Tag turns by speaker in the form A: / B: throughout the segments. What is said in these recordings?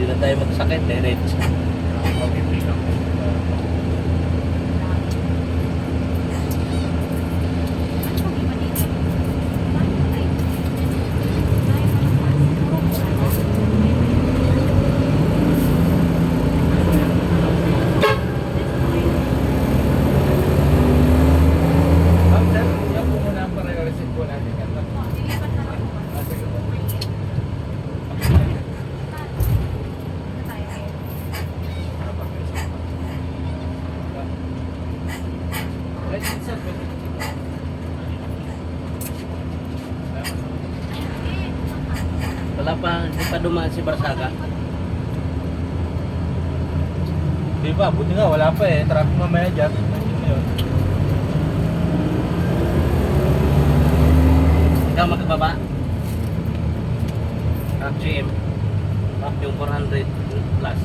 A: Hindi na tayo magsakit, diretso.
B: Wala pa, hindi pa dumaan si Barsaga.
A: Di ba? Buti nga, wala pa eh. Traffic mamaya dyan. Yun.
B: Ikaw magbaba. GM. Yung 400 plus.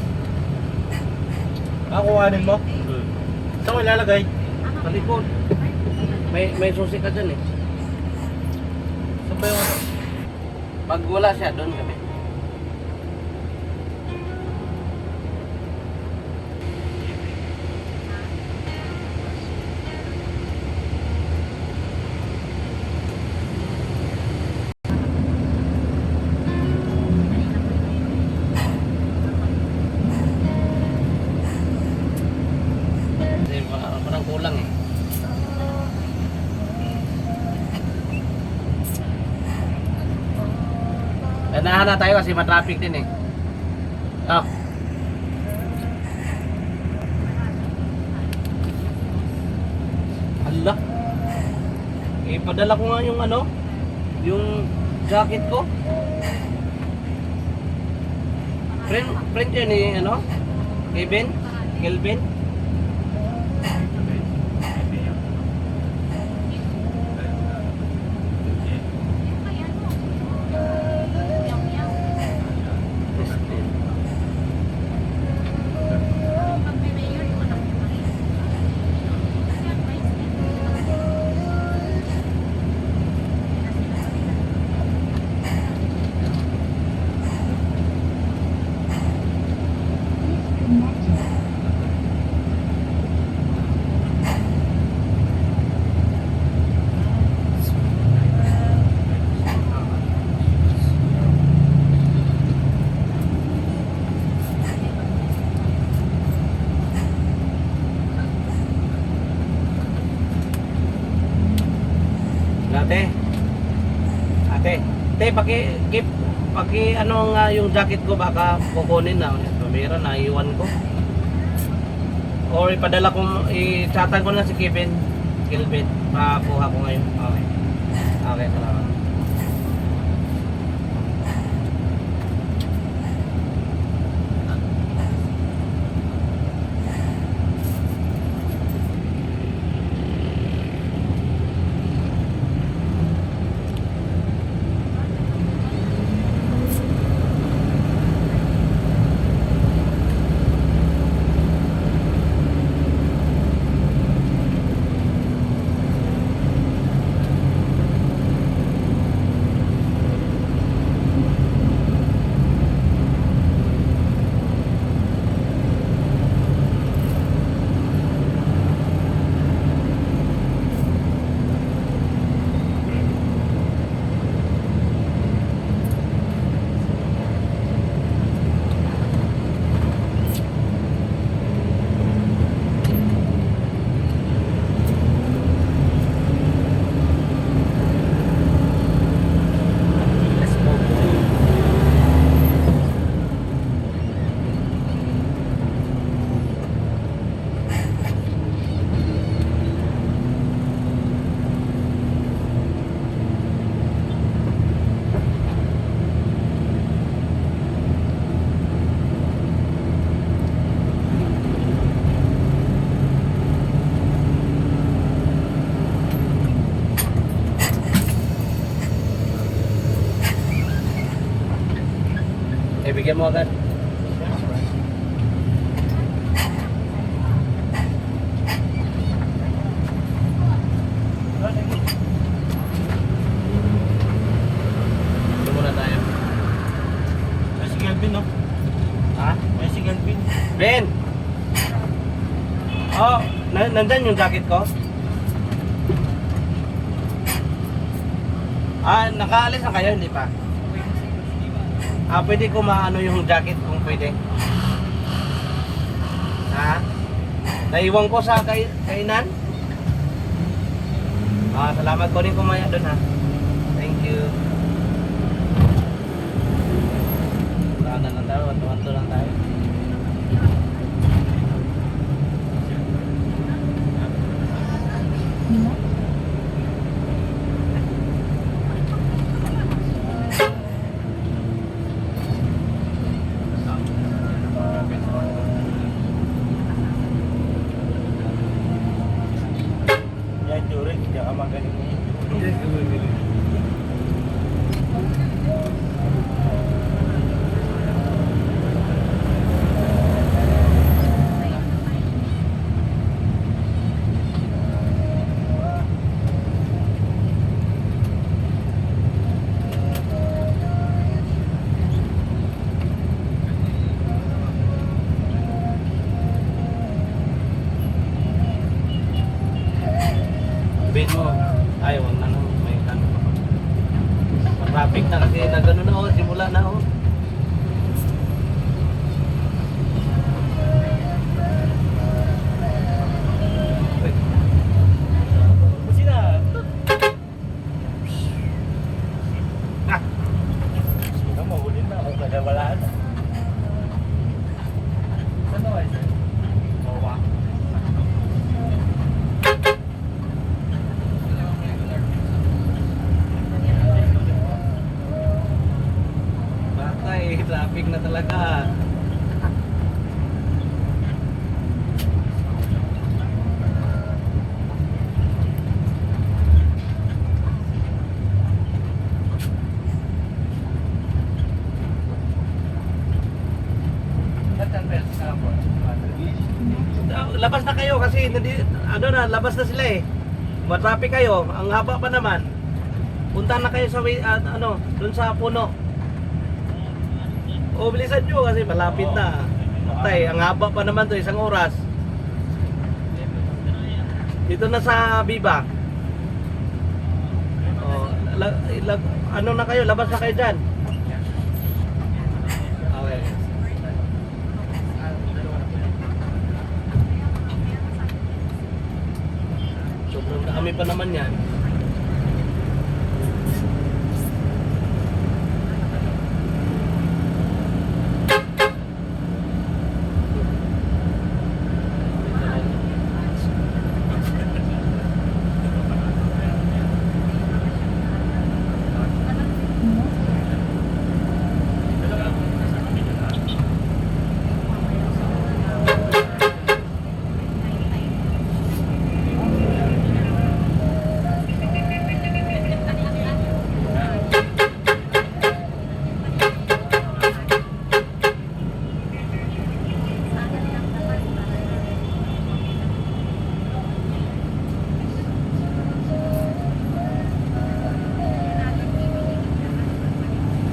A: Kuhanin mo? Saan ko ilalagay?
B: Sa likod. May susi ka dyan eh.
A: Saan ba yung ano?
B: Pag wala siya, doon kami. Kasi parang kulang eh. Ganahan na tayo kasi matraffic din eh. Oh. Hala. Ipadala ko nga yung ano, yung jacket ko. Friend yun eh, ano? Kelvin? Ate, paki ano nga yung jacket ko baka kukunin na. Pamira na iwan ko. Or ipadala ko, i-chatan ko na si Kelvin, pakuha ko ngayon. Okay. Okay, salamat. Bigyan mo agad. Ito muna tayo.
A: Si Kelvin, no?
B: Ha?
A: May single pin.
B: Ben! Oh, nandyan yung jacket ko? Ah, nakaalis na kayo, hindi pa? Ah, pwede ko maano yung jacket kung pwede. Ha? Naiwan ko sa kainan? Ah, salamat ko rin kumaya doon ha. Thank you. Wala na lang tayo, wanto lang tayo.
A: Yan, Jure, hindi ka magaling mo yun.
B: Bin mo. Ay, wag na no. May ano pa. Traffic na kasi na gano'n na oh. Simula na oh. Uy,
A: Kasi na.
B: ah,
A: Sino mo, huli na. Kung nagawalaan na. Saan na kayo, sir? Bawa.
B: Batay, traffic na talaga. Labas na kayo kasi ano na, labas na sila eh. Matraffic kayo, ang haba pa naman. Punta na kayo sa ano, dun sa puno. O bilisan nyo kasi malapit na. Tay, ang haba pa naman to, 1 oras. Dito na sa Biba. O, ano na kayo, labas na kayo dyan. Okay. Sobrang dami pa naman yan.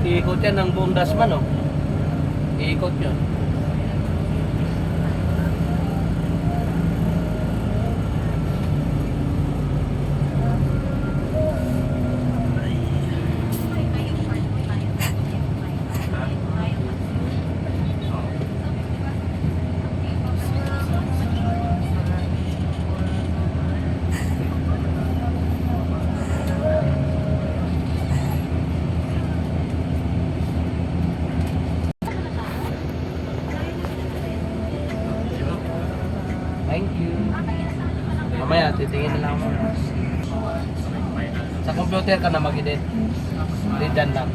B: Iikot yan ng buong Dasman, oh. Iikot yun. Thank you. Mamaya, titingin na lang ako. Sa computer ka na mag-edit. Hindi dyan lang.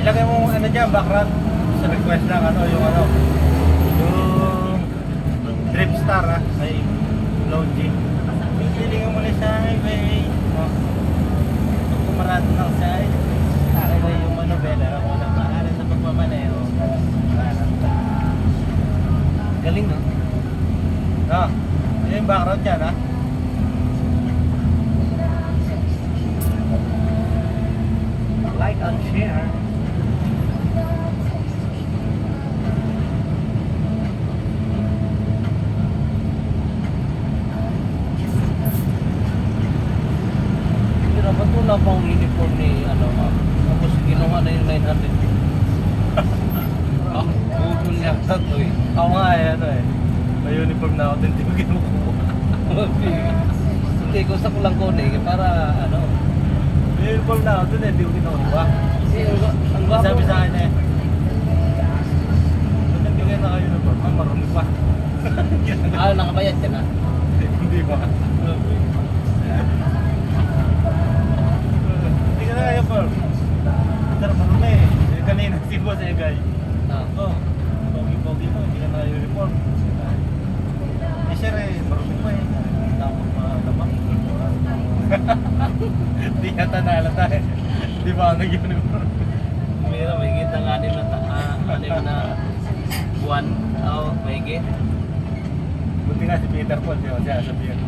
A: Ilagay mo ano dyan, background. Sa request lang, ano, yung Drip Star, ha, may Logi. Pipilingan mo na sa highway. Kung kumarado lang sa highway, akin na yung manobela. Ako na maaari sa pagmamanero.
B: Galing, no?
A: Yun yung background dyan, ha.
B: Like and share.
A: na ako, hindi ko kinukuha.
B: Hindi, gusto ko lang kunin para ano.
A: May uniform na ako dun eh, hindi ko kinukuha.
B: Kasi ang gwapo.
A: Sabi sa akin eh, ba't nagbigay na kayo uniform? Ah, marami pa.
B: Ah, nakabayad ka na.
A: Hindi ba? Hindi ka na kayo, Paul. Pero marami eh. Yung kanina, si Boss Egay.
B: Ah.
A: Oh, pogi-pogi mo, hindi ka na uniform. Eh, sir eh, marami pa eh. Tapos malamang. Hindi yata nalata eh. Di ba ako nag-uniform?
B: Mira, may kita ng anim na buwan. Oo, may git.
A: Buti nga si Peter Paul, di ba siya sabihin.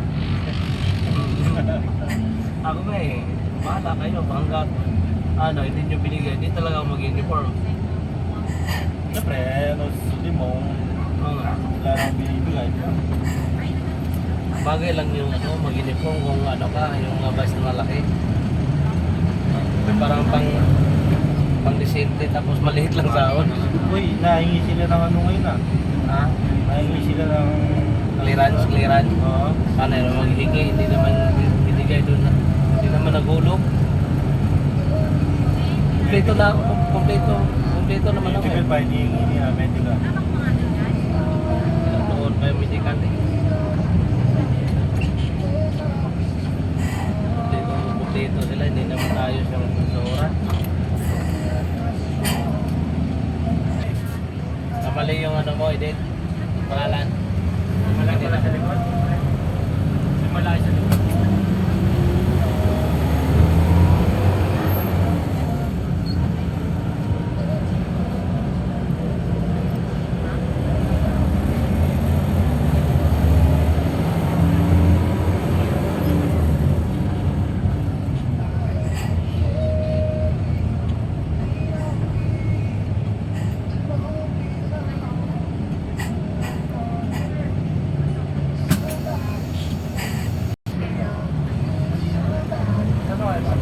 B: Ako nga eh, bahala kayo. Hanggat ano, hindi nyo binigay, hindi talaga ako mag-uniform.
A: Siyempre, ano, hindi mo,
B: Oo nga.
A: wala nang binibigay.
B: Bagay lang yung ano, mag-uniform kung ano ka, yung bus na malaki. Parang pang disente tapos maliit lang sahod.
A: Uy, nahingi sila ng ano ngayon ah.
B: Ha?
A: Nahingi sila ng...
B: Clearance.
A: Oo.
B: Paano yun maghihingi, hindi naman binigay doon na. Hindi naman nagulog. Kompleto naman ako.
A: Medical pa, hinihingi niya, medical.
B: Doon pa yung medical eh. Kompleto sila, hindi naman ayos yung sura. Kamali yung ano mo, edit. Pangalan.
A: Malaki pala sa likod. Malaki sa likod. Ano ba?